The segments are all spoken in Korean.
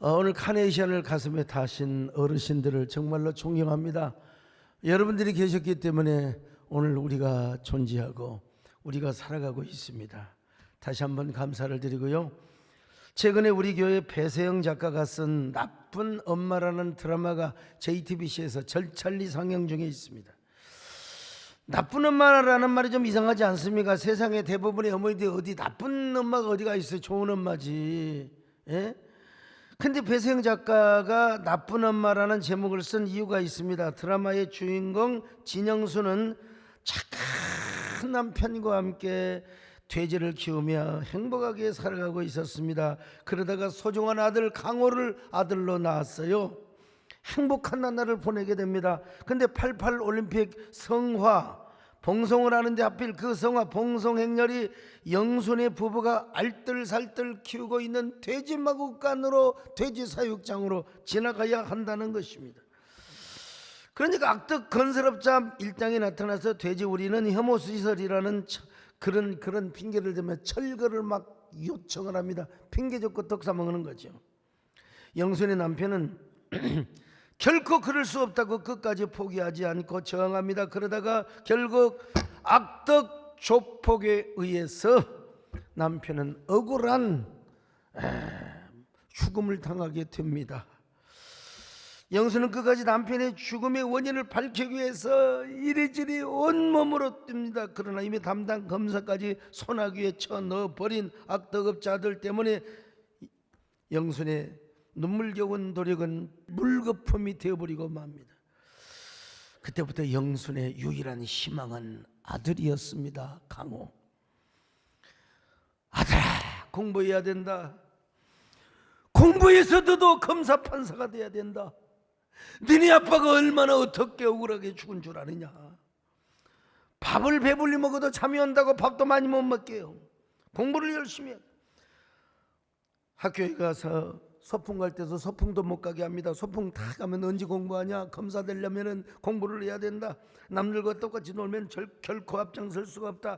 오늘 카네이션을 가슴에 다신 어르신들을 정말로 존경합니다. 여러분들이 계셨기 때문에 오늘 우리가 존재하고 우리가 살아가고 있습니다. 다시 한번 감사를 드리고요. 최근에 우리 교회 배세영 작가가 쓴 나쁜 엄마라는 드라마가 JTBC에서 절찬리 상영 중에 있습니다. 나쁜 엄마라는 말이 좀 이상하지 않습니까? 세상에 대부분의 어머니들이 어디 나쁜 엄마가 어디가 있어요? 좋은 엄마지. 예? 근데 배세영 작가가 나쁜 엄마라는 제목을 쓴 이유가 있습니다. 드라마의 주인공 진영수는 착한 남편과 함께 돼지를 키우며 행복하게 살아가고 있었습니다. 그러다가 소중한 아들 강호를 아들로 낳았어요. 행복한 나날을 보내게 됩니다. 근데 88 올림픽 성화 봉송을 하는데 하필 그 성화 봉송 행렬이 영순의 부부가 알뜰살뜰 키우고 있는 돼지 마구간으로 돼지 사육장으로 지나가야 한다는 것입니다. 그러니까 악덕 건설업자 일당이 나타나서 돼지 우리는 혐오시설이라는 그런 핑계를 대며 철거를 막 요청을 합니다. 핑계 좋고 떡 싸먹는 거죠. 영순의 남편은 결코 그럴 수 없다고 끝까지 포기하지 않고 저항합니다. 그러다가 결국 악덕 조폭에 의해서 남편은 억울한 죽음을 당하게 됩니다. 영수는 끝까지 남편의 죽음의 원인을 밝히기 위해서 이리저리 온몸으로 뜁니다. 그러나 이미 담당 검사까지 소나기에 쳐 넣어버린 악덕업자들 때문에 영순의 눈물겨운 노력은 물거품이 되어버리고 맙니다. 그때부터 영순의 유일한 희망은 아들이었습니다. 강호. 아들아, 공부해야 된다. 공부해서 너도 검사 판사가 돼야 된다. 너네 아빠가 얼마나 어떻게 억울하게 죽은 줄 아느냐. 밥을 배불리 먹어도 잠이 온다고 밥도 많이 못 먹게요. 공부를 열심히 해. 학교에 가서 소풍 갈 때도 소풍도 못 가게 합니다. 소풍 다 가면 언제 공부하냐. 검사 되려면 공부를 해야 된다. 남들과 똑같이 놀면 결코 앞장설 수가 없다.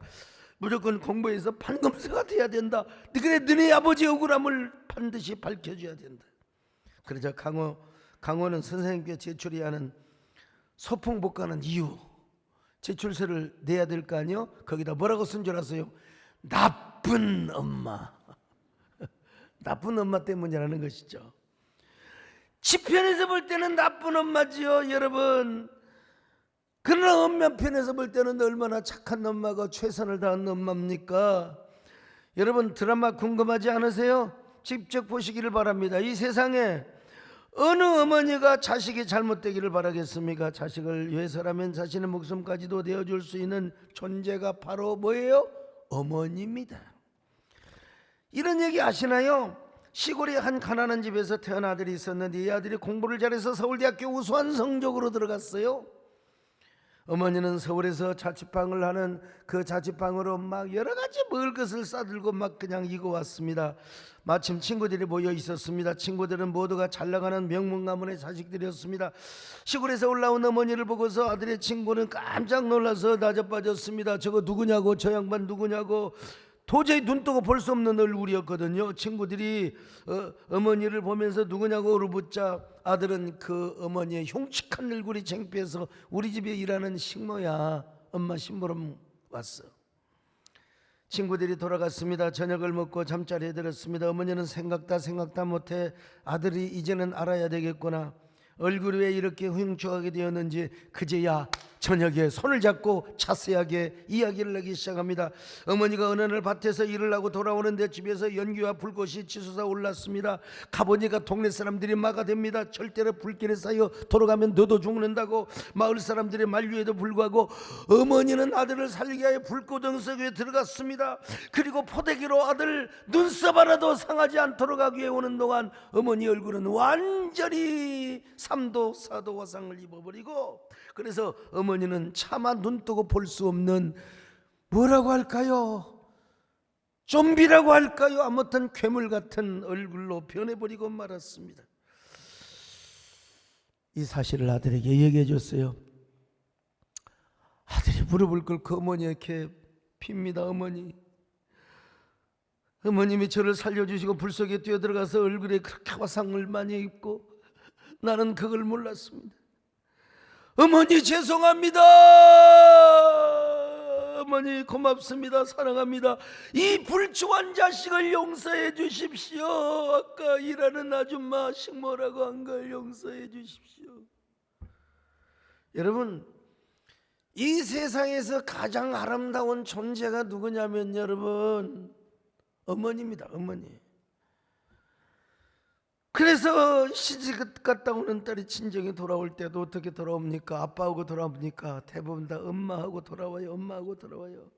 무조건 공부해서 판검사가 돼야 된다. 그래 너네 아버지 억울함을 반드시 밝혀줘야 된다. 그러자 강호는 선생님께 제출해야 하는 소풍 못 가는 이유 제출서를 내야 될 거 아니요. 거기다 뭐라고 쓴 줄 아세요? 나쁜 엄마. 나쁜 엄마 때문이라는 것이죠. 지편에서 볼 때는 나쁜 엄마지요, 여러분. 그러나 엄마편에서 볼 때는 얼마나 착한 엄마가 최선을 다한 엄마입니까? 여러분 드라마 궁금하지 않으세요? 직접 보시기를 바랍니다. 이 세상에 어느 어머니가 자식이 잘못되기를 바라겠습니까? 자식을 위해서라면 자신의 목숨까지도 내어줄 수 있는 존재가 바로 뭐예요? 어머니입니다. 이런 얘기 아시나요? 시골의 한 가난한 집에서 태어난 아들이 있었는데 이 아들이 공부를 잘해서 서울대학교 우수한 성적으로 들어갔어요. 어머니는 서울에서 자취방을 하는 그 자취방으로 막 여러 가지 먹을 것을 싸들고 막 그냥 이고 왔습니다. 마침 친구들이 모여 있었습니다. 친구들은 모두가 잘 나가는 명문 가문의 자식들이었습니다. 시골에서 올라온 어머니를 보고서 아들의 친구는 깜짝 놀라서 나자빠졌습니다. 저거 누구냐고, 저 양반 누구냐고. 도저히 눈 뜨고 볼 수 없는 얼굴이었거든요. 친구들이 어머니를 보면서 누구냐고 물어보자 아들은 그 어머니의 흉측한 얼굴이 창피해서 우리 집에 일하는 식모야, 엄마 심부름 왔어. 친구들이 돌아갔습니다. 저녁을 먹고 잠자리에 들었습니다. 어머니는 생각다 못해 아들이 이제는 알아야 되겠구나. 얼굴이 왜 이렇게 흉측하게 되었는지 그제야 저녁에 손을 잡고 자세하게 이야기를 하기 시작합니다. 어머니가 어느 날 밭에서 일을 하고 돌아오는데 집에서 연기와 불꽃이 치솟아 올랐습니다. 가보니까 동네 사람들이 막아댑니다. 절대로 불길에 쌓여 돌아가면 너도 죽는다고. 마을 사람들의 만류에도 불구하고 어머니는 아들을 살리기 위해 불꽃 속에 들어갔습니다. 그리고 포대기로 아들 눈썹 하나도 상하지 않도록 하기 위해 오는 동안 어머니 얼굴은 완전히 3도 4도 화상을 입어버리고, 그래서 어머니는 차마 눈 뜨고 볼 수 없는 뭐라고 할까요? 좀비라고 할까요? 아무튼 괴물 같은 얼굴로 변해버리고 말았습니다. 이 사실을 아들에게 얘기해 줬어요. 아들이 무릎을 꿇고 어머니에게 빕니다. 어머니, 어머님이 저를 살려주시고 불 속에 뛰어들어가서 얼굴에 그렇게 화상을 많이 입고 나는 그걸 몰랐습니다. 어머니 죄송합니다. 어머니 고맙습니다. 사랑합니다. 이 불초한 자식을 용서해 주십시오. 아까 일하는 아줌마 식모라고 한 걸 용서해 주십시오. 여러분, 이 세상에서 가장 아름다운 존재가 누구냐면 여러분, 어머니입니다. 어머니. 그래서 시집 갔다 오는 딸이 친정에 돌아올 때도 어떻게 돌아옵니까? 아빠하고 돌아옵니까? 대부분 다 엄마하고 돌아와요. 엄마하고 돌아와요.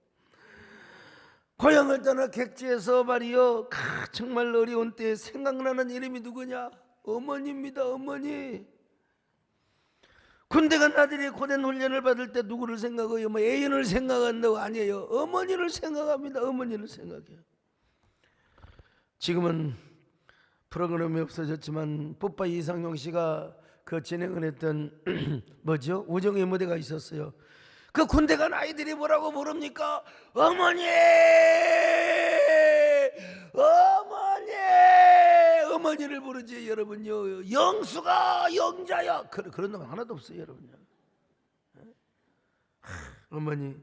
고향을 떠나 객지에서 말이요, 정말 어려운 때에 생각나는 이름이 누구냐? 어머니입니다. 어머니. 군대 간 아들이 고된 훈련을 받을 때 누구를 생각해요? 뭐 애인을 생각한다고 아니에요. 어머니를 생각합니다. 어머니를 생각해요. 지금은 프로그램이 없어졌지만 뽀빠이 이상용 씨가 그 진행을 했던 뭐죠? 우정의 무대가 있었어요. 그 군대 간 아이들이 뭐라고 부릅니까? 어머니! 어머니! 어머니를 부르지 여러분요. 영수가 영자야. 그런 놈 하나도 없어요 여러분요. 어머니.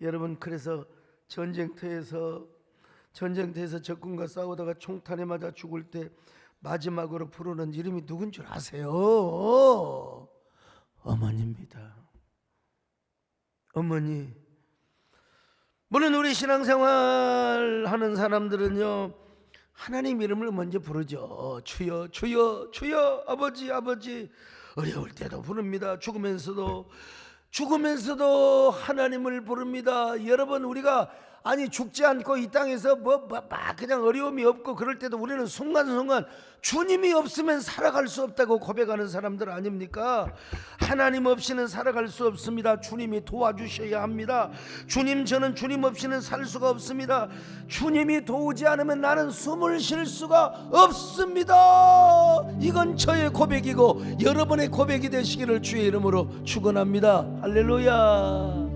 여러분, 그래서 전쟁터에서 적군과 싸우다가 총탄에 맞아 죽을 때 마지막으로 부르는 이름이 누군 줄 아세요? 어머니입니다. 어머니. 물론 우리 신앙생활 하는 사람들은요, 하나님 이름을 먼저 부르죠. 주여 주여 주여. 아버지 아버지. 어려울 때도 부릅니다. 죽으면서도 하나님을 부릅니다. 여러분, 우리가 죽지 않고 이 땅에서 그냥 어려움이 없고 그럴 때도 우리는 순간순간 주님이 없으면 살아갈 수 없다고 고백하는 사람들 아닙니까? 하나님 없이는 살아갈 수 없습니다. 주님이 도와주셔야 합니다. 저는 주님 없이는 살 수가 없습니다. 주님이 도우지 않으면 나는 숨을 쉴 수가 없습니다. 이건 저의 고백이고 여러분의 고백이 되시기를 주의 이름으로 축원합니다. 할렐루야.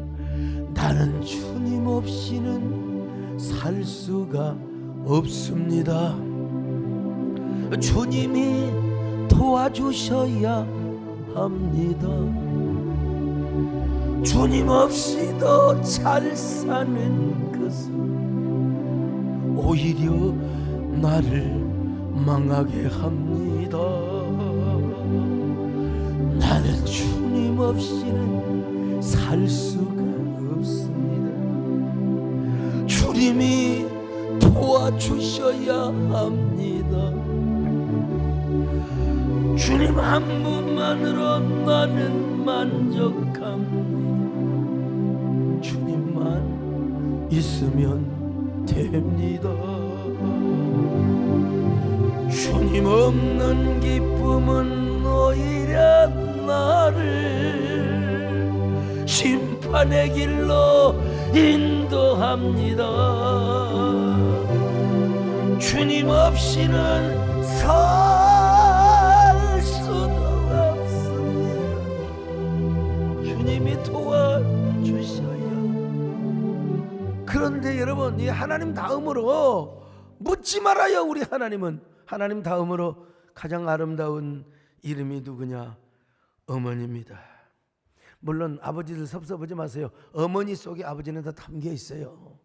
나는 주님 없이는 살 수가 없습니다. 주님이 도와주셔야 합니다. 주님 없이도 잘 사는 것은 오히려 나를 망하게 합니다. 나는 주님 없이는 살 수가 없습니다. 주님이 도와주셔야 합니다. 주님 한 분만으로 나는 만족합니다. 주님만 있으면 됩니다. 주님 없는 기쁨은 오히려 나를 심판의 길로 인도합니다. 주님 없이는 살 수도 없습니다. 주님이 도와주셔야. 그런데 여러분, 이 하나님 다음으로 묻지 말아요. 우리 하나님 다음으로 가장 아름다운 이름이 누구냐? 어머니입니다. 물론 아버지들 섭섭하지 마세요. 어머니 속에 아버지는 다 담겨 있어요.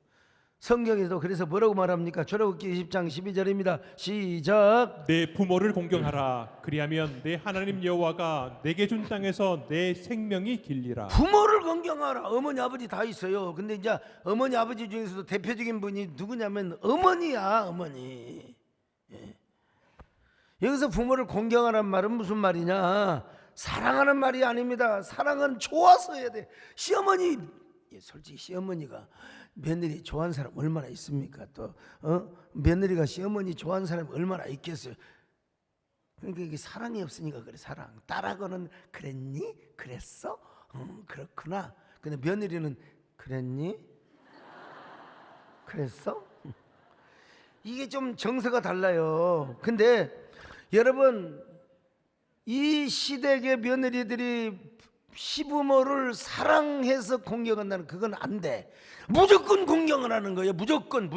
성경에도 그래서 뭐라고 말합니까? 출애굽기 20장 12절입니다. 시작. 내 부모를 공경하라. 그리하면 내 하나님 여호와가 내게 준 땅에서 내 생명이 길리라. 부모를 공경하라. 어머니 아버지 다 있어요. 근데 이제 어머니 아버지 중에서도 대표적인 분이 누구냐면 어머니야. 어머니. 예. 여기서 부모를 공경하라는 말은 무슨 말이냐? 사랑하는 말이 아닙니다. 사랑은 좋아서 해야 돼. 시어머니, 솔직히 시어머니가 며느리 좋아하는 사람 얼마나 있습니까? 또 며느리가 시어머니 좋아하는 사람 얼마나 있겠어요? 그러니까 이게 사랑이 없으니까 그래. 사랑. 딸하고는 그랬니? 그랬어? 그렇구나. 근데 며느리는 그랬니? 그랬어? 이게 좀 정서가 달라요. 근데 여러분, 이 시댁의 며느리들이 시부모를 사랑해서 공경한다는 그건 안 돼. 무조건 공경을 하는 거예요. 무조건.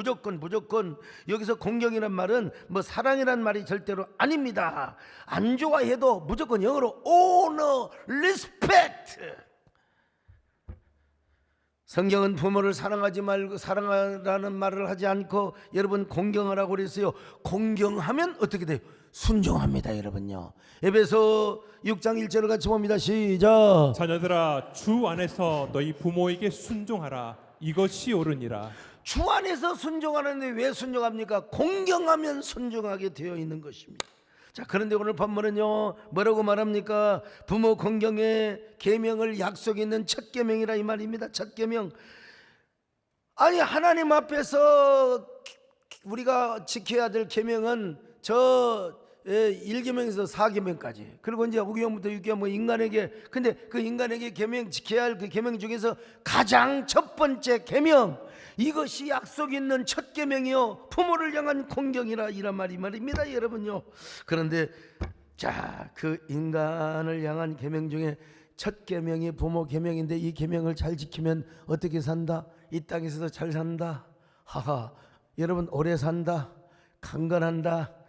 여기서 공경이란 말은 뭐 사랑이란 말이 절대로 아닙니다. 안 좋아해도 무조건 영어로 honor, respect. 성경은 부모를 사랑하지 말고 사랑하라는 말을 하지 않고 여러분 공경하라고 그랬어요. 공경하면 어떻게 돼요? 순종합니다, 여러분요. 에베소 6장 1절을 같이 봅니다. 시작. 자녀들아 주 안에서 너희 부모에게 순종하라. 이것이 옳으니라. 주 안에서 순종하는데 왜 순종합니까? 공경하면 순종하게 되어 있는 것입니다. 자, 그런데 오늘 본문은요 뭐라고 말합니까? 부모 공경의 계명을 약속 있는 첫 계명이라 이 말입니다. 첫 계명. 아니 하나님 앞에서 우리가 지켜야 될 계명은 저 1계명에서 4계명까지, 그리고 이제 5계명부터 6계명 뭐 인간에게, 근데 그 인간에게 계명 지켜야 할 그 계명 중에서 가장 첫 번째 계명, 이것이 약속 있는 첫 계명이요 부모를 향한 공경이라 이란 말입니다, 여러분요. 그런데 자, 그 인간을 향한 계명 중에 첫 계명이 부모 계명인데 이 계명을 잘 지키면 어떻게 산다? 이 땅에서도 잘 산다. 하하, 여러분 오래 산다, 강건한다.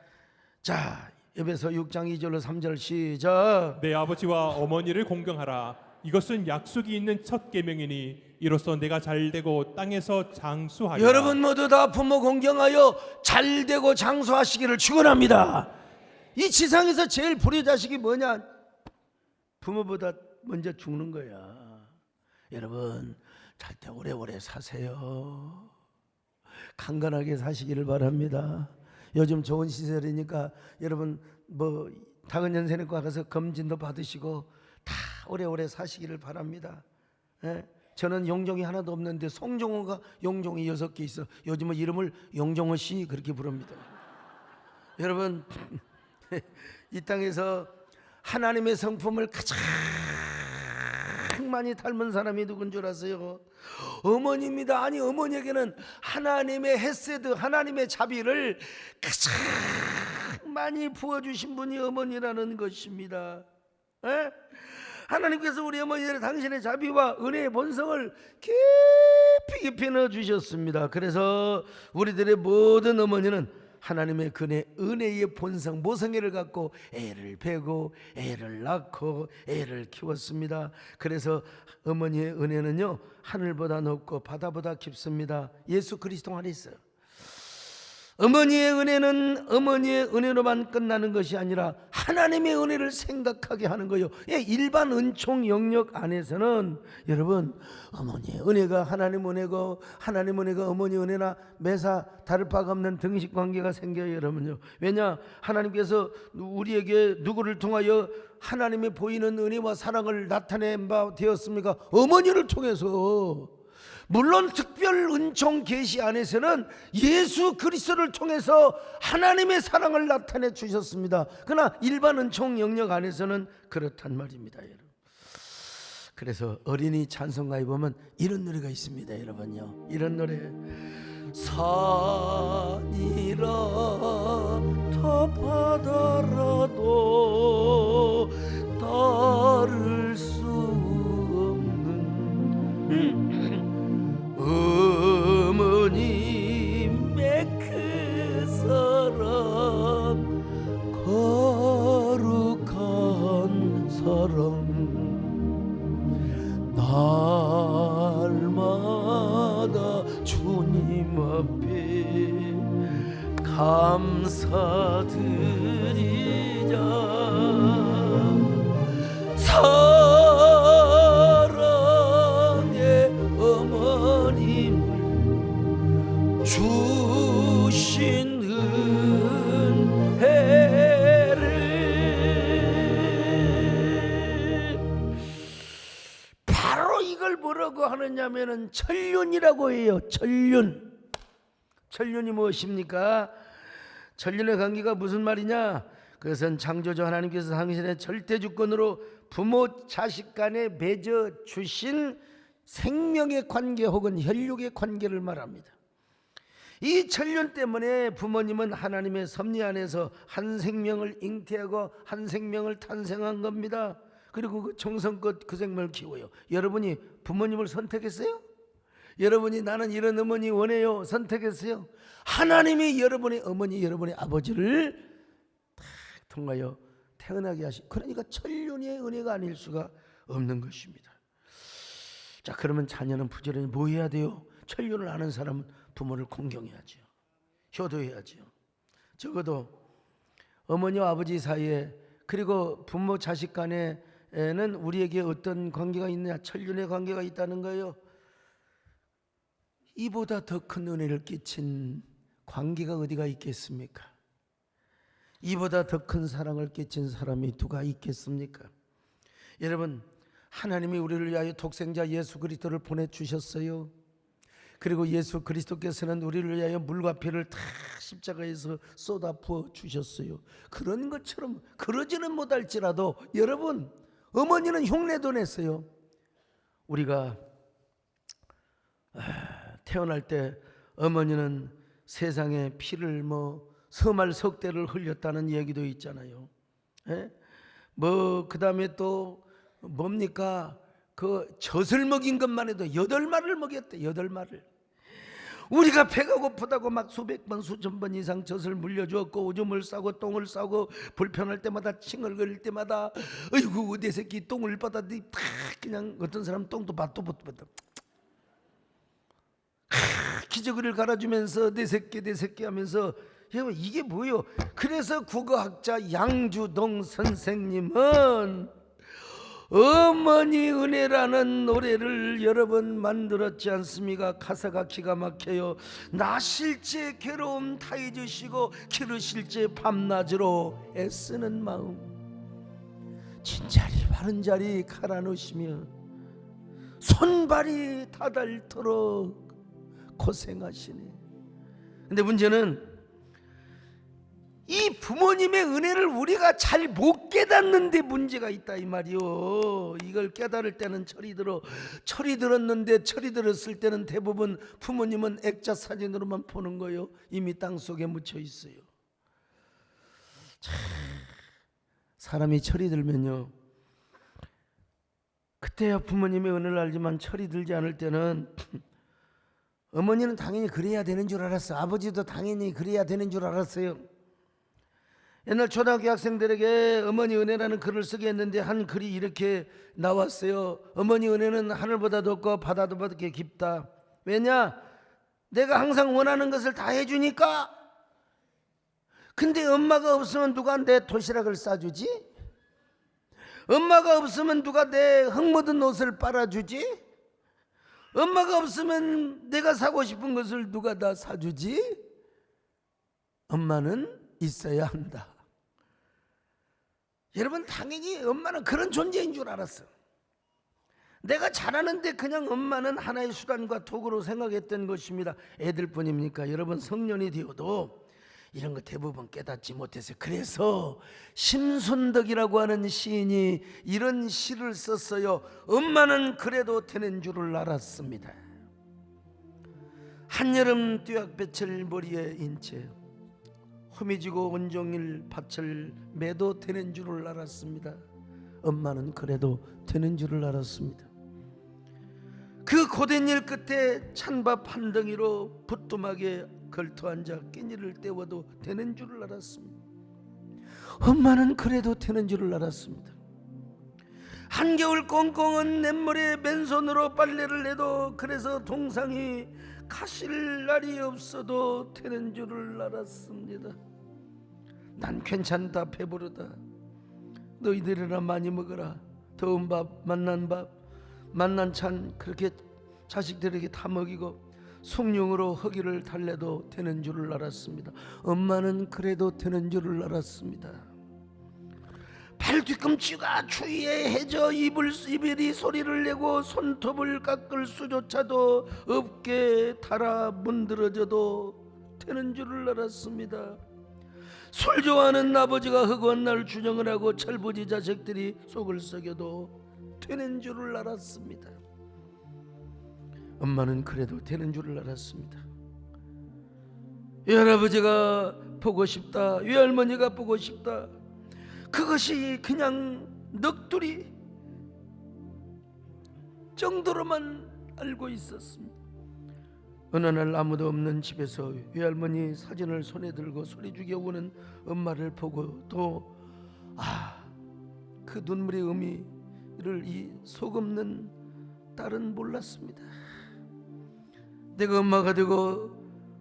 자, 에베소 6장 2절로 3절 시작. 내 아버지와 어머니를 공경하라. 이것은 약속이 있는 첫 계명이니 이로써 내가 잘되고 땅에서 장수하리라. 여러분 모두 다 부모 공경하여 잘되고 장수하시기를 축원합니다. 이 지상에서 제일 불효자식이 뭐냐? 부모보다 먼저 죽는 거야. 여러분 잘때 오래오래 사세요. 강건하게 사시기를 바랍니다. 요즘 좋은 시절이니까 여러분 뭐 당은연세내과 가서 검진도 받으시고 다 오래오래 사시기를 바랍니다. 예? 저는 용종이 하나도 없는데 송종호가 용종이 6개 있어. 요즘은 이름을 용종호 씨 그렇게 부릅니다. 여러분 이 땅에서 하나님의 성품을 가장 많이 닮은 사람이 누군 줄 아세요? 어머니입니다. 아니 어머니에게는 하나님의 헤세드, 하나님의 자비를 가장 많이 부어주신 분이 어머니라는 것입니다. 에? 하나님께서 우리 어머니들의 당신의 자비와 은혜의 본성을 깊이 넣어주셨습니다. 그래서 우리들의 모든 어머니는 하나님의 은혜의 본성, 모성애를 갖고 애를 베고 애를 낳고 애를 키웠습니다. 그래서 어머니의 은혜는요 하늘보다 높고 바다보다 깊습니다. 예수 그리스도 안에 있어요. 어머니의 은혜는 어머니의 은혜로만 끝나는 것이 아니라 하나님의 은혜를 생각하게 하는 거예요. 일반 은총 영역 안에서는 여러분 어머니의 은혜가 하나님 은혜고 하나님 은혜가 어머니 은혜나 매사 다를 바가 없는 등식 관계가 생겨요, 여러분요. 왜냐? 하나님께서 우리에게 누구를 통하여 하나님의 보이는 은혜와 사랑을 나타낸 바 되었습니까? 어머니를 통해서. 물론 특별 은총 계시 안에서는 예수 그리스도를 통해서 하나님의 사랑을 나타내 주셨습니다. 그러나 일반 은총 영역 안에서는 그렇단 말입니다, 여러분. 그래서 어린이 찬송가에 보면 이런 노래가 있습니다, 여러분요. 이런 노래. 산이라 더 바다라도 따를 수 없는 어머님의 그 사랑, 거룩한 사랑, 날마다 주님 앞에 감사드리자. 사랑의 어머님 주신 은혜를, 바로 이걸 뭐라고 하느냐면은 천륜이라고 해요. 천륜이 무엇입니까? 천륜의 관계가 무슨 말이냐? 그것은 창조주 하나님께서 당신의 절대 주권으로 부모 자식 간에 맺어 주신 생명의 관계 혹은 혈육의 관계를 말합니다. 이 천륜 때문에 부모님은 하나님의 섭리 안에서 한 생명을 잉태하고 한 생명을 탄생한 겁니다. 그리고 그 정성껏 그 생명을 키워요. 여러분이 부모님을 선택했어요? 여러분이 나는 이런 어머니 원해요 선택했어요? 하나님이 여러분의 어머니, 여러분의 아버지를 다 통하여 태어나게 하시. 그러니까 천륜의 은혜가 아닐 수가 없는 것입니다. 자, 그러면 자녀는 부지런히 뭐 해야 돼요? 천륜을 아는 사람은 부모를 공경해야죠. 효도해야죠. 적어도 어머니와 아버지 사이에, 그리고 부모 자식 간에는 우리에게 어떤 관계가 있느냐? 천륜의 관계가 있다는 거예요. 이보다 더 큰 은혜를 끼친 관계가 어디가 있겠습니까? 이보다 더 큰 사랑을 끼친 사람이 누가 있겠습니까? 여러분, 하나님이 우리를 위하여 독생자 예수 그리스도를 보내주셨어요. 그리고 예수 그리스도께서는 우리를 위하여 물과 피를 다 십자가에서 쏟아 부어 주셨어요. 그런 것처럼 그러지는 못할지라도 여러분, 어머니는 흉내도 냈어요. 우리가 태어날 때 어머니는 세상에 피를 서말 석대를 흘렸다는 얘기도 있잖아요. 그 다음에 또 뭡니까? 그 젖을 먹인 것만 해도 8마리를 먹였대. 8마리를. 우리가 배가 고프다고 막 수백 번 수천 번 이상 젖을 물려주었고, 오줌을 싸고 똥을 싸고, 불편할 때마다 칭얼거릴 때마다 어이구 내 새끼 똥을 받았더니 다 그냥 어떤 사람 똥도 받도 기저귀를 갈아주면서 내 새끼 하면서. 여러분, 이게 뭐예요? 그래서 국어학자 양주동 선생님은 어머니 은혜라는 노래를 여러 번 만들었지 않습니까? 가사가 기가 막혀요. 나실제 괴로움 다 잊으시고 기르실제 밤낮으로 애쓰는 마음, 진자리 바른자리 갈아놓으시며 손발이 다 닳도록 고생하시네. 근데 문제는 이 부모님의 은혜를 우리가 잘 못 깨닫는데 문제가 있다 이 말이요. 이걸 깨달을 때는 철이 들었는데, 철이 들었을 때는 대부분 부모님은 액자 사진으로만 보는 거예요. 이미 땅속에 묻혀 있어요. 사람이 철이 들면요, 그때야 부모님의 은혜를 알지만 철이 들지 않을 때는 어머니는 당연히 그래야 되는 줄 알았어. 아버지도 당연히 그래야 되는 줄 알았어요. 옛날 초등학교 학생들에게 어머니 은혜라는 글을 쓰게 했는데 한 글이 이렇게 나왔어요. 어머니 은혜는 하늘보다 높고 바다보다 깊다. 왜냐? 내가 항상 원하는 것을 다 해주니까. 근데 엄마가 없으면 누가 내 도시락을 싸주지? 엄마가 없으면 누가 내 흙 묻은 옷을 빨아주지? 엄마가 없으면 내가 사고 싶은 것을 누가 다 사주지? 엄마는 있어야 한다. 여러분, 당연히 엄마는 그런 존재인 줄 알았어. 내가 잘하는데 그냥 엄마는 하나의 수단과 도구로 생각했던 것입니다. 애들뿐입니까? 여러분, 성년이 되어도 이런 거 대부분 깨닫지 못했어요. 그래서 심순덕이라고 하는 시인이 이런 시를 썼어요. 엄마는 그래도 되는 줄을 알았습니다. 한여름 뙤약볕을 머리에 인채 허미지고 온종일 밭을 매도 되는 줄을 알았습니다. 엄마는 그래도 되는 줄을 알았습니다. 그 고된 일 끝에 찬밥 한 덩이로 부뚜막에 걸터앉아 끼니를 때워도 되는 줄을 알았습니다. 엄마는 그래도 되는 줄을 알았습니다. 한겨울 꽁꽁은 냇물에 맨손으로 빨래를 해도 그래서 동상이 가실 날이 없어도 되는 줄을 알았습니다. 난 괜찮다, 배부르다. 너희들이나 많이 먹어라. 더운 밥, 맛난 찬 그렇게 자식들에게 다 먹이고 숭늉으로 허기를 달래도 되는 줄을 알았습니다. 엄마는 그래도 되는 줄을 알았습니다. 발 뒤꿈치가 추위에 해져 이별이 소리를 내고 손톱을 깎을 수조차도 없게 달아 문드러져도 되는 줄을 알았습니다. 술 좋아하는 아버지가 흑원 날 주정을 하고 철부지 자식들이 속을 썩여도 되는 줄을 알았습니다. 엄마는 그래도 되는 줄을 알았습니다. 외할아버지가 보고 싶다, 외할머니가 보고 싶다, 그것이 그냥 넋두리 정도로만 알고 있었습니다. 어느 날 아무도 없는 집에서 외할머니 사진을 손에 들고 소리 죽여 우는 엄마를 보고 또 그 눈물의 의미를 이 속없는 딸은 몰랐습니다. 내가 엄마가 되고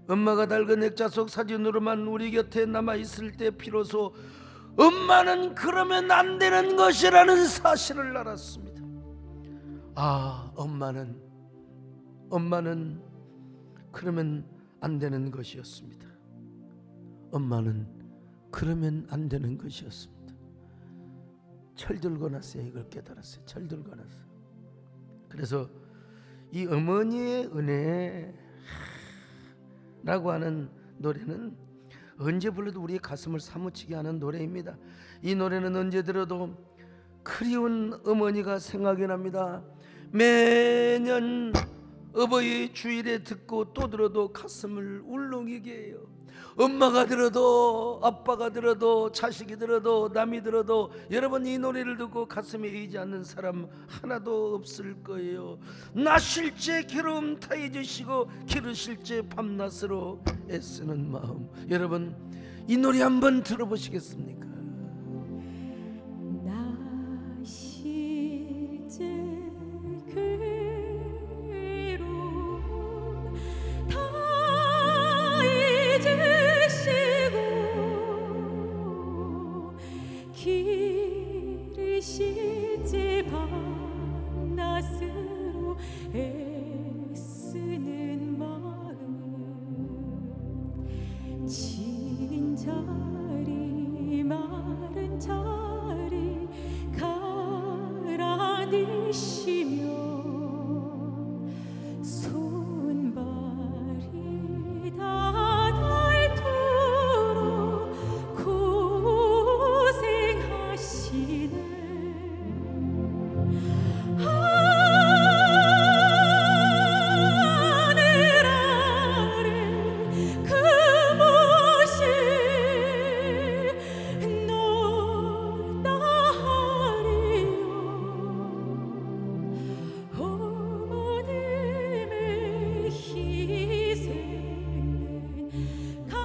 엄마가 낡은 액자 속 사진으로만 우리 곁에 남아있을 때 비로소 엄마는 그러면 안 되는 것이라는 사실을 알았습니다. 엄마는 그러면 안 되는 것이었습니다. 엄마는 그러면 안 되는 것이었습니다. 철들고 나서 이걸 깨달았어요. 철들고 나서. 그래서 이 어머니의 은혜라고 하는 노래는 언제 불러도 우리의 가슴을 사무치게 하는 노래입니다. 이 노래는 언제 들어도 그리운 어머니가 생각이 납니다. 매년 어버이 주일에 듣고 또 들어도 가슴을 울렁이게 해요. 엄마가 들어도 아빠가 들어도 자식이 들어도 남이 들어도 여러분 이 노래를 듣고 가슴에 의지 않는 사람 하나도 없을 거예요. 나실제 괴로움 다 잊으시고 기르실제 밤낮으로 애쓰는 마음. 여러분 이 노래 한번 들어보시겠습니까? 나실제 기르실제 밤낮으로 애쓰는 마음 진 자리 마른 자리 가라니시며 손발이 다 닳도록 고생하시네. 하늘 아래 금옷이 넓다하리요. 어머님의 희생은 가엾소서.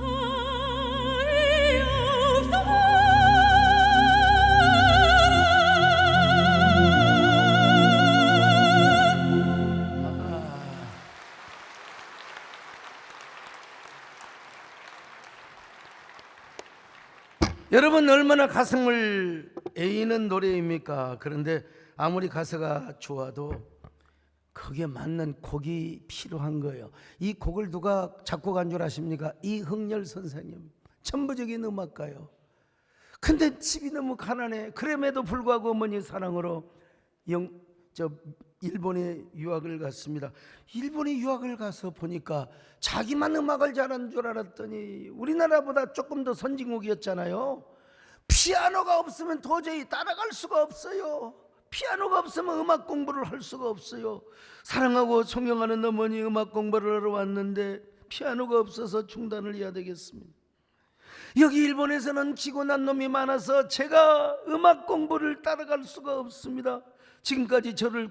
여러분 얼마나 가슴을 에이는 노래입니까? 그런데 아무리 가사가 좋아도 거기에 맞는 곡이 필요한 거예요. 이 곡을 누가 작곡한 줄 아십니까? 이흥렬 선생님. 천부적인 음악가요. 근데 집이 너무 가난해. 그럼에도 불구하고 어머니 사랑으로 일본에 유학을 갔습니다. 일본에 유학을 가서 보니까 자기만 음악을 잘하는 줄 알았더니 우리나라보다 조금 더 선진국이었잖아요. 피아노가 없으면 도저히 따라갈 수가 없어요. 피아노가 없으면 음악 공부를 할 수가 없어요. 사랑하고 존경하는 어머니 음악 공부를 하러 왔는데 피아노가 없어서 중단을 해야 되겠습니다. 여기 일본에서는 지고난 놈이 많아서 제가 음악 공부를 따라갈 수가 없습니다. 지금까지 저를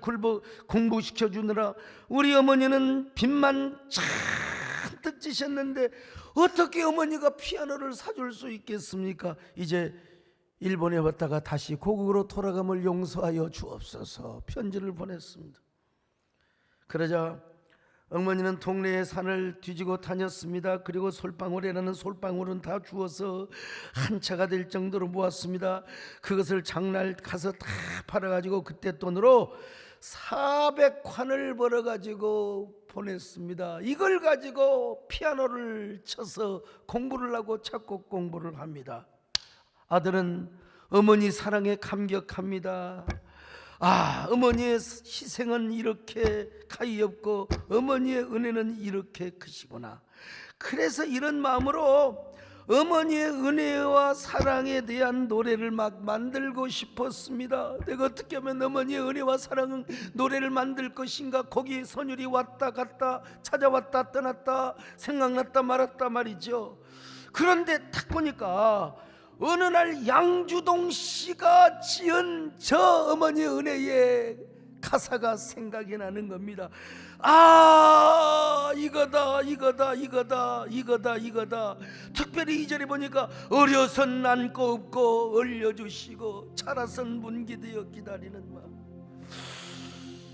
공부시켜 주느라 우리 어머니는 빚만 잔뜩 지셨는데 어떻게 어머니가 피아노를 사줄 수 있겠습니까? 이제 일본에 왔다가 다시 고국으로 돌아감을 용서하여 주옵소서 편지를 보냈습니다. 그러자 어머니는 동네의 산을 뒤지고 다녔습니다. 그리고 솔방울이라는 솔방울은 다 주워서 한 차가 될 정도로 모았습니다. 그것을 장날 가서 다 팔아가지고 그때 돈으로 400환을 벌어가지고 보냈습니다. 이걸 가지고 피아노를 쳐서 공부를 하고 작곡 공부를 합니다. 아들은 어머니 사랑에 감격합니다. 어머니의 희생은 이렇게 가이없고 어머니의 은혜는 이렇게 크시구나. 그래서 이런 마음으로 어머니의 은혜와 사랑에 대한 노래를 막 만들고 싶었습니다. 내가 어떻게 하면 어머니의 은혜와 사랑은 노래를 만들 것인가. 거기 선율이 왔다 갔다 찾아왔다 떠났다 생각났다 말았다 말이죠. 그런데 딱 보니까 어느 날 양주동 씨가 지은 저 어머니의 은혜에 가사가 생각이 나는 겁니다. 아, 이거다. 특별히 이 절에 보니까 어려선 안고 없고 얼려주시고 차라선 문기되어 기다리는 마음.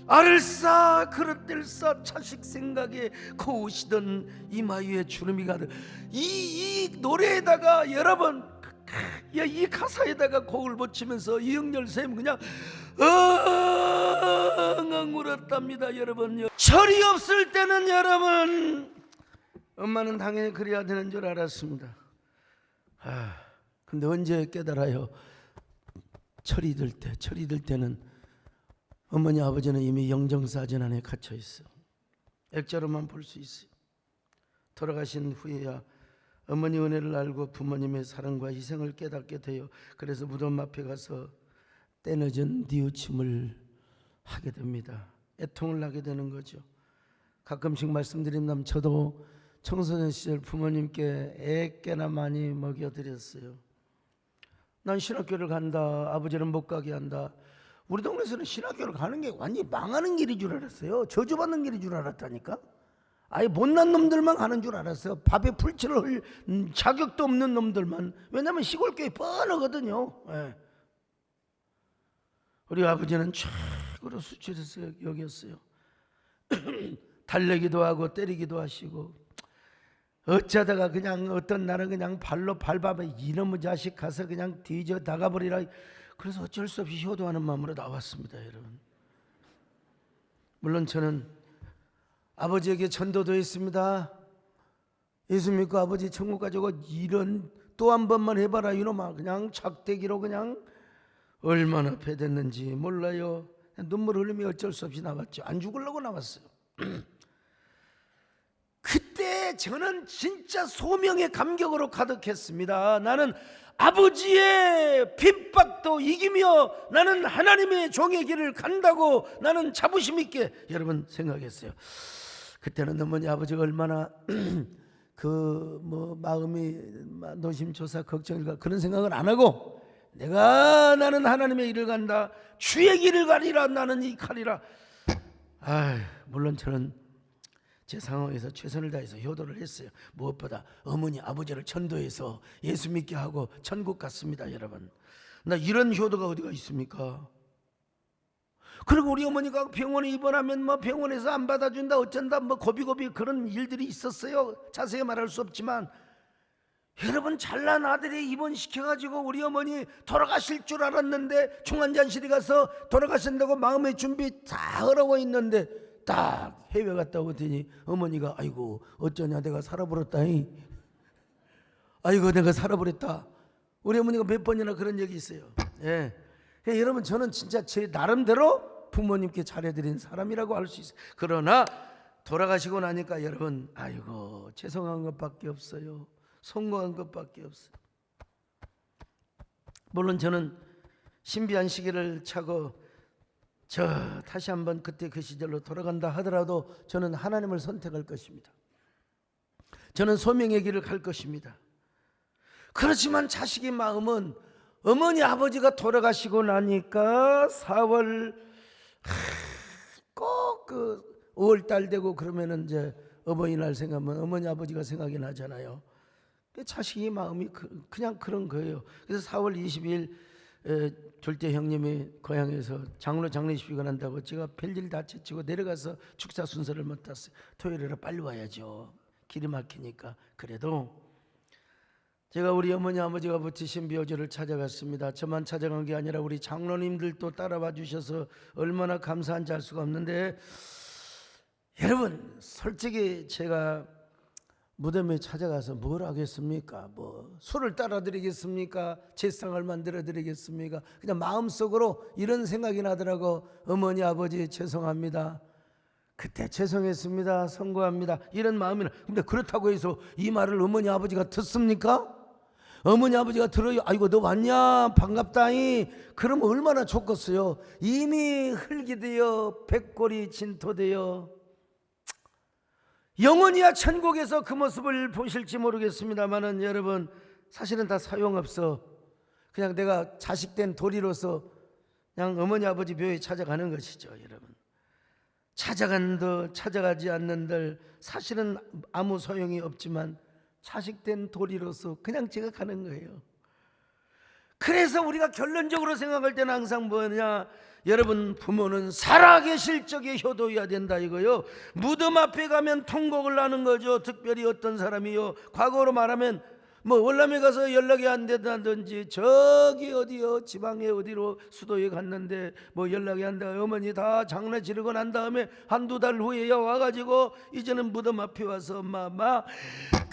알을 쌓아 그릇들 쌓아 자식 생각에 고우시던 이마 위에 주름이 가득. 이 노래에다가 여러분 이 가사에다가 곡을 붙이면서 이영렬 쌤 그냥 엉엉 울었답니다. 여러분, 철이 없을 때는 여러분 엄마는 당연히 그래야 되는 줄 알았습니다. 근데 언제 깨달아요? 철이 들 때는 어머니 아버지는 이미 영정사전 안에 갇혀 있어. 액자로만 볼 수 있어요. 돌아가신 후에야 어머니 은혜를 알고 부모님의 사랑과 희생을 깨닫게 돼요. 그래서 무덤 앞에 가서 때늦은 뉘우침을 하게 됩니다. 애통을 하게 되는 거죠. 가끔씩 말씀드린다면 저도 청소년 시절 부모님께 애깨나 많이 먹여드렸어요. 난 신학교를 간다, 아버지는 못 가게 한다. 우리 동네에서는 신학교를 가는 게 완전히 망하는 길인 줄 알았어요. 저주받는 길인 줄 알았다니까. 아예 못난 놈들만 가는 줄 알았어요. 밥에 풀칠을 할 자격도 없는 놈들만. 왜냐하면 시골교회 뻔하거든요. 예. 우리 아버지는 최고로 수치해서 여겼어요. 달래기도 하고 때리기도 하시고, 어쩌다가 그냥 어떤 날은 그냥 발로 밟아봐 이놈의 자식 가서 그냥 뒤져 나가버리라. 그래서 어쩔 수 없이 효도하는 마음으로 나왔습니다. 여러분, 물론 저는 아버지에게 전도도 했습니다. 예수 믿고 아버지 천국 가자고 이런 또 한 번만 해봐라 이놈아. 그냥 작대기로 그냥 얼마나 패댔는지 몰라요. 눈물 흘리며 어쩔 수 없이 나왔죠. 안 죽으려고 나왔어요. 그때 저는 진짜 소명의 감격으로 가득했습니다. 나는 아버지의 핍박도 이기며 나는 하나님의 종의 길을 간다고 나는 자부심 있게 여러분 생각했어요. 그때는 어머니 아버지가 얼마나 마음이 노심초사 걱정일까 그런 생각을 안 하고 나는 하나님의 일을 간다. 주의 길을 가리라. 나는 이 가리라. 물론 저는 제 상황에서 최선을 다해서 효도를 했어요. 무엇보다 어머니 아버지를 전도해서 예수 믿게 하고 천국 갔습니다. 여러분, 나 이런 효도가 어디가 있습니까? 그리고 우리 어머니가 병원에 입원하면 병원에서 안 받아준다 어쩐다 고비고비 그런 일들이 있었어요. 자세히 말할 수 없지만 여러분, 잘난 아들이 입원시켜가지고 우리 어머니 돌아가실 줄 알았는데 중환자실에 가서 돌아가신다고 마음의 준비 다 하라고 있는데 딱 해외 갔다 오더니 어머니가 아이고 어쩌냐 내가 살아버렸다니. 아이고 내가 살아버렸다. 우리 어머니가 몇 번이나 그런 적이 있어요. 예. 여러분, 저는 진짜 제 나름대로 부모님께 잘해드린 사람이라고 할 수 있어요. 그러나 돌아가시고 나니까 여러분, 아이고 죄송한 것밖에 없어요. 송구한 것밖에 없어요. 물론 저는 신비한 시기를 차고 다시 한번 그때 그 시절로 돌아간다 하더라도 저는 하나님을 선택할 것입니다. 저는 소명의 길을 갈 것입니다. 그렇지만 자식의 마음은 어머니 아버지가 돌아가시고 나니까 4월 꼭 그 5월달 되고 그러면은 이제 어버이날 생각하면 어머니 아버지가 생각이 나잖아요. 자식의 마음이 그냥 그런 거예요. 그래서 4월 22일 둘째 형님이 고향에서 장로 장례식을 한다고 제가 별일 다 채치고 내려가서 축사 순서를 못 탔어요. 토요일에 빨리 와야죠. 길이 막히니까. 그래도 제가 우리 어머니 아버지가 붙이신 묘지를 찾아갔습니다. 저만 찾아간 게 아니라 우리 장로님들도 따라와 주셔서 얼마나 감사한지 알 수가 없는데, 여러분 솔직히 제가 무덤에 찾아가서 뭘 하겠습니까? 술을 따라 드리겠습니까? 제상을 만들어 드리겠습니까? 그냥 마음속으로 이런 생각이 나더라고. 어머니 아버지 죄송합니다. 그때 죄송했습니다. 선고합니다. 이런 마음이나. 근데 그렇다고 해서 이 말을 어머니 아버지가 듣습니까? 어머니 아버지가 들어요. 아이고 너 왔냐? 반갑다이. 그러면 얼마나 좋겠어요. 이미 흙이 되어 백골이 진토되어 영원히야 천국에서 그 모습을 보실지 모르겠습니다만은 여러분, 사실은 다 소용없어. 그냥 내가 자식된 도리로서 그냥 어머니 아버지 묘에 찾아가는 것이죠. 여러분, 찾아가지 않는들 사실은 아무 소용이 없지만 자식된 도리로서 그냥 제가 가는 거예요. 그래서 우리가 결론적으로 생각할 때는 항상 뭐냐, 여러분, 부모는 살아계실 적에 효도해야 된다 이거요. 무덤 앞에 가면 통곡을 하는 거죠. 특별히 어떤 사람이요, 과거로 말하면 뭐 월남에 가서 연락이 안 된다든지, 저기 어디요 지방에 어디로 수도에 갔는데 뭐 연락이 안 돼, 어머니 다 장례 지르고 난 다음에 한두 달 후에야 와가지고 이제는 무덤 앞에 와서 막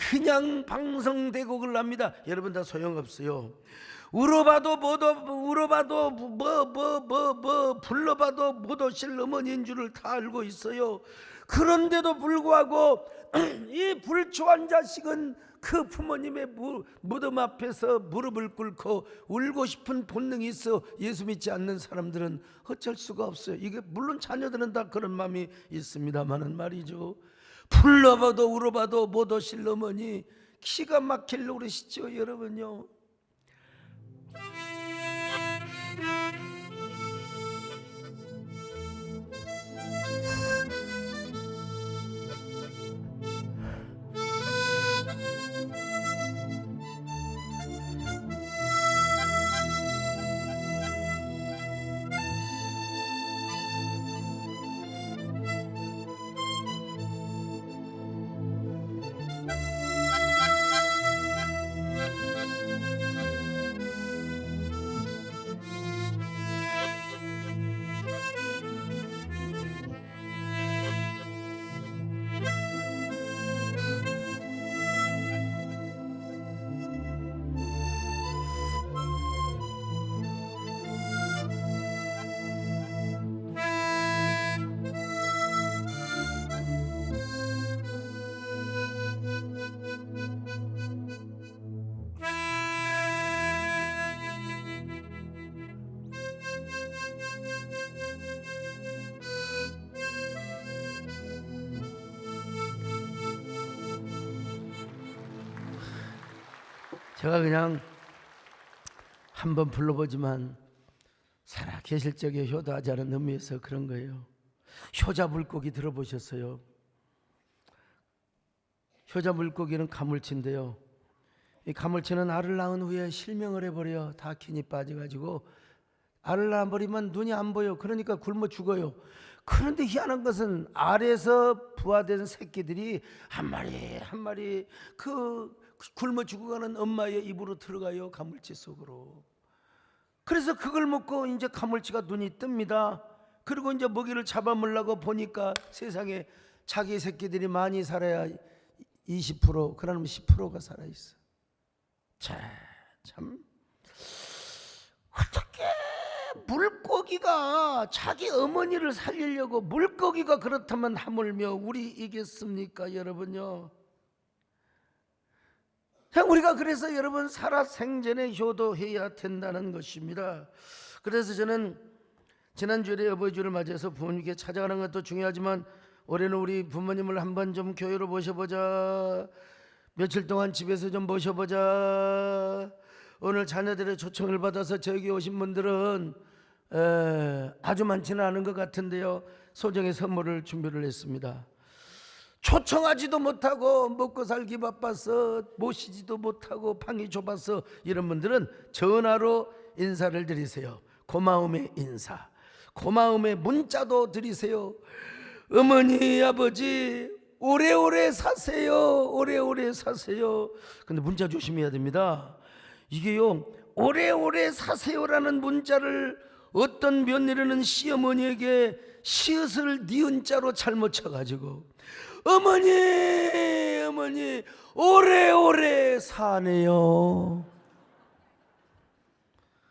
그냥 방성대곡을 합니다. 여러분, 다 소용없어요. 울어봐도 불러봐도 못 오실 어머니인 줄을 다 알고 있어요. 그런데도 불구하고 이 불초한 자식은 그 부모님의 무덤 앞에서 무릎을 꿇고 울고 싶은 본능이 있어. 예수 믿지 않는 사람들은 어쩔 수가 없어요. 이게 물론 자녀들은 다 그런 마음이 있습니다만은 말이죠, 불러봐도 울어봐도 못 오실 어머니, 기가 막힐 노릇이죠. 여러분요, 제가 그냥 한번 불러보지만 살아 계실 적에 효도하자는 의미에서 그런 거예요. 효자 물고기 들어보셨어요? 효자 물고기는 가물치인데요, 이 가물치는 알을 낳은 후에 실명을 해버려. 다 킨이 빠져가지고 알을 낳아버리면 눈이 안 보여. 그러니까 굶어 죽어요. 그런데 희한한 것은 알에서 부화된 새끼들이 한 마리 한 마리 그 굶어 죽어가는 엄마의 입으로 들어가요, 가물치 속으로. 그래서 그걸 먹고 이제 가물치가 눈이 뜹니다. 그리고 이제 먹이를 잡아먹으려고 보니까 세상에 자기 새끼들이 많이 살아야 20%, 그러면 10%가 살아있어. 참 어떻게 물고기가 자기 어머니를 살리려고, 물고기가 그렇다면 하물며 우리 이겠습니까 여러분요? 우리가 그래서 여러분 살아생전에 효도해야 된다는 것입니다. 그래서 저는 지난주에 어버이주를 맞이해서 부모님께 찾아가는 것도 중요하지만 올해는 우리 부모님을 한번 좀 교회로 모셔보자, 며칠 동안 집에서 좀 모셔보자. 오늘 자녀들의 초청을 받아서 저기 오신 분들은 아주 많지는 않은 것 같은데요, 소정의 선물을 준비를 했습니다. 초청하지도 못하고 먹고 살기 바빠서 모시지도 못하고 방이 좁아서 이런 분들은 전화로 인사를 드리세요. 고마움의 인사, 고마움의 문자도 드리세요. 어머니 아버지 오래오래 사세요, 오래오래 사세요. 근데 문자 조심해야 됩니다. 이게요, 오래오래 사세요라는 문자를 어떤 며느리는 시어머니에게 시옷을 니은 자로 잘못 쳐가지고 어머니 오래오래 사네요.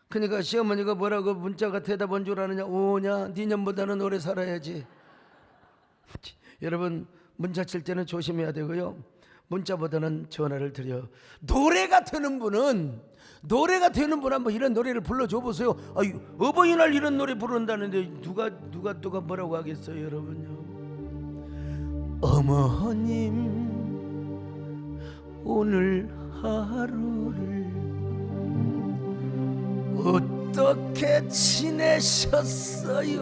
그러니까 시어머니가 뭐라고 문자가 대답한 줄 아느냐? 오냐, 니년보다는 오래 살아야지. 여러분, 문자 칠 때는 조심해야 되고요, 문자보다는 전화를 드려. 노래가 되는 분은 한번 이런 노래를 불러줘 보세요. 어버이날 이런 노래 부른다는데 누가 뭐라고 하겠어요 여러분요? 어머님 오늘 하루를 어떻게 지내셨어요?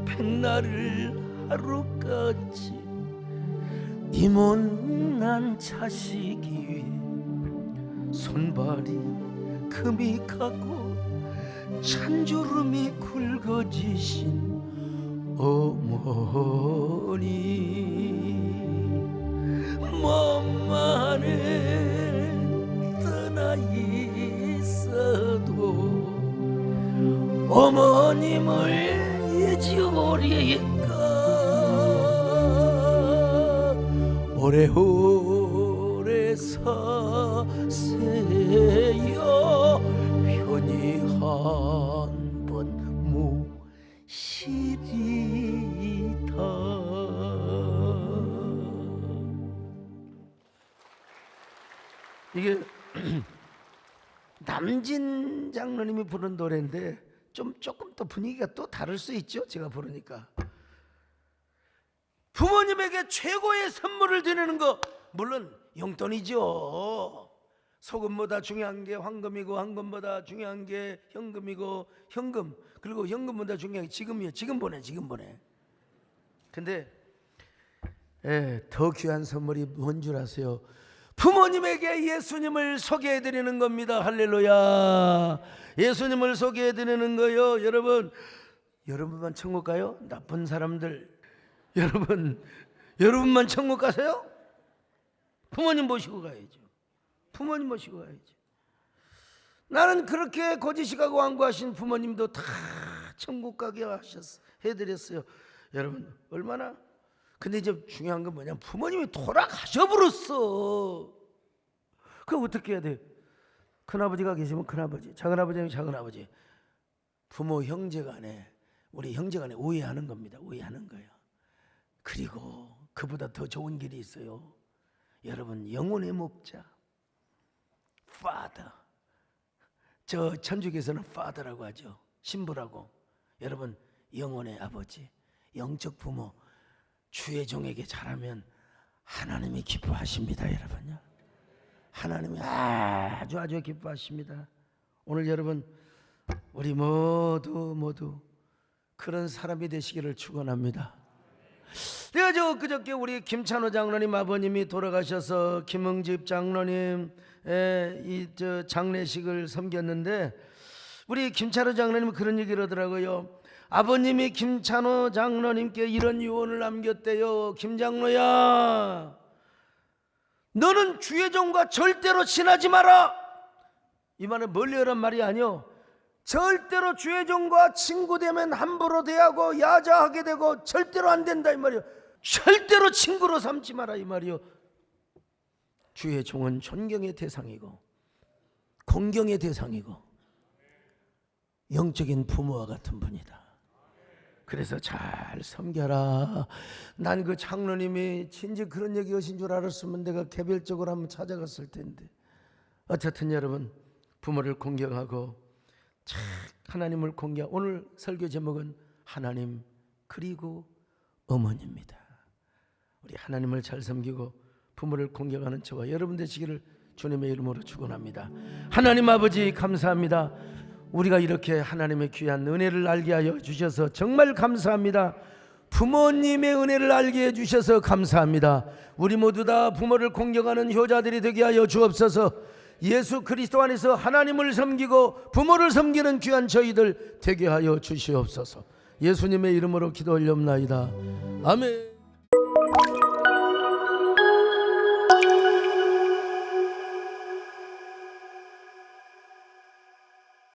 백날을 하루까지 이 못난 자식이 손발이 금이 가고 찬주름이 굵어지신 어머니 몸만은 떠나 있어도 어머님을 잊으리까 오래오래 사세요 편히 한번 모시리다. 이게 남진 장로님이 부른 노래인데 조금 더 분위기가 또 다를 수 있죠. 제가 부르니까 부모님에게 최고의 선물을 드리는 거 물론 용돈이죠. 소금보다 중요한 게 황금이고 황금보다 중요한 게 현금이고 현금, 그리고 현금보다 중요한 게 지금이에요. 지금 보내. 근데 더 귀한 선물이 뭔 줄 아세요? 부모님에게 예수님을 소개해드리는 겁니다. 할렐루야. 예수님을 소개해드리는 거요. 여러분만 천국 가요? 나쁜 사람들 여러분만 천국 가세요? 부모님 모시고 가야죠. 나는 그렇게 거짓이가고 완고하신 부모님도 다 천국 가게 해드렸어요. 여러분 얼마나. 근데 이제 중요한 건 뭐냐, 부모님이 돌아가셔 버렸어. 그럼 어떻게 해야 돼? 큰아버지가 계시면 큰아버지, 작은아버지면 작은아버지, 부모 형제간에, 우리 형제간에 오해하는 겁니다. 오해하는 거예요. 그리고 그보다 더 좋은 길이 있어요. 여러분 영혼의 목자 Father, 저 천주교에서는 Father라고 하죠. 신부라고. 여러분 영혼의 아버지, 영적 부모, 주의 종에게 잘하면 하나님이 기뻐하십니다. 여러분요, 하나님이 아주 기뻐하십니다. 오늘 여러분 우리 모두 그런 사람이 되시기를 축원합니다. 내가 그저께 우리 김찬호 장로님 아버님이 돌아가셔서 김흥집 장로님 장례식을 섬겼는데, 우리 김찬호 장로님은 그런 얘기를 하더라고요. 아버님이 김찬호 장로님께 이런 유언을 남겼대요. 김장로야, 너는 주의 종과 절대로 친하지 마라. 이 말은 멀리 하란 말이 아니요. 절대로 주의 종과 친구 되면 함부로 대하고 야자하게 되고 절대로 안 된다 이 말이요. 절대로 친구로 삼지 마라 이 말이요. 주의 종은 존경의 대상이고 공경의 대상이고 영적인 부모와 같은 분이다. 그래서 잘 섬겨라. 난 그 장로님이 진짜 그런 얘기 하신 줄 알았으면 내가 개별적으로 한번 찾아갔을 텐데. 어쨌든 여러분, 부모를 공경하고 하나님을 공경. 오늘 설교 제목은 하나님 그리고 어머니입니다. 우리 하나님을 잘 섬기고 부모를 공경하는 저와 여러분 되시기를 주님의 이름으로 축원합니다. 하나님 아버지 감사합니다. 우리가 이렇게 하나님의 귀한 은혜를 알게 하여 주셔서 정말 감사합니다. 부모님의 은혜를 알게 해주셔서 감사합니다. 우리 모두 다 부모를 공경하는 효자들이 되게 하여 주옵소서. 예수 그리스도 안에서 하나님을 섬기고 부모를 섬기는 귀한 저희들 되게 하여 주시옵소서. 예수님의 이름으로 기도 올려옵나이다. 아멘.